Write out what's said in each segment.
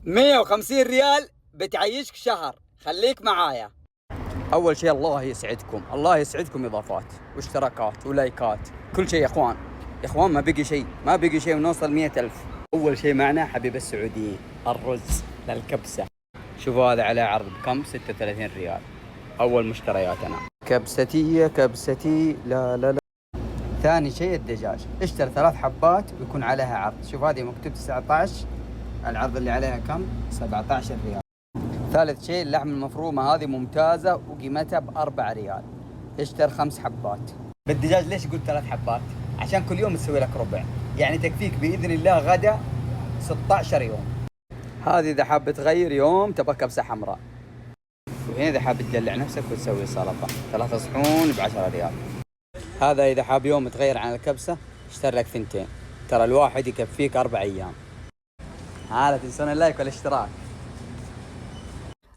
150 ريال بتعيشك شهر، خليك معايا. اول شيء الله يسعدكم، الله يسعدكم، اضافات واشتراكات ولايكات، كل شيء يا اخوان. يا اخوان ما بقي شيء، ما بقي شيء ونوصل 100,000. اول شيء معنا حبيب السعوديين، الرز للكبسة. شوفوا هذا على عرض بكم؟ 36 ريال. اول مشترياتنا كبستي كبستي. لا لا لا. ثاني شيء الدجاج، اشتري 3 حبات ويكون عليها عرض. شوف هذه مكتوب 19، العرض اللي عليها كم؟ 17 ريال. ثالث شيء اللحم المفرومة، هذه ممتازة وقيمتها ب4 ريال. اشتر 5 حبات. بالدجاج ليش قلت 3 حبات؟ عشان كل يوم تسوي لك ربع، يعني تكفيك بإذن الله غدا 16 يوم. هذه إذا حاب تغير يوم تبغى كبسة حمراء. وهنا إذا حاب تدلع نفسك وتسوي سلطة، 3 صحون ب10 ريال. هذا إذا حاب يوم تغير عن الكبسة اشتر لك 2، ترى الواحد يكفيك 4 أيام. لا تنسون اللايك والاشتراك.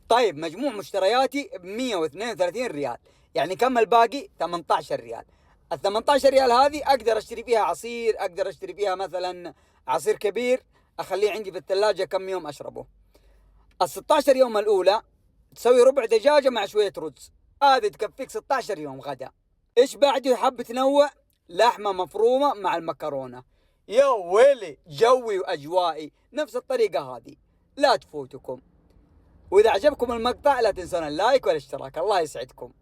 طيب مجموع مشترياتي ب 132 ريال، يعني كم الباقي؟ 18 ريال. ال 18 ريال هذه اقدر اشتري فيها عصير، اقدر اشتري فيها مثلا عصير كبير اخليه عندي في الثلاجة كم يوم اشربه. ال 16 يوم الاولى تسوي ربع دجاجة مع شوية رز، هذه تكفيك 16 يوم غدا. ايش بعده حاب تنوع؟ لحمة مفرومة مع المكرونة. يا ويلي، جوي واجوائي نفس الطريقة هذه، لا تفوتكم. وإذا عجبكم المقطع لا تنسون اللايك والاشتراك، الله يسعدكم.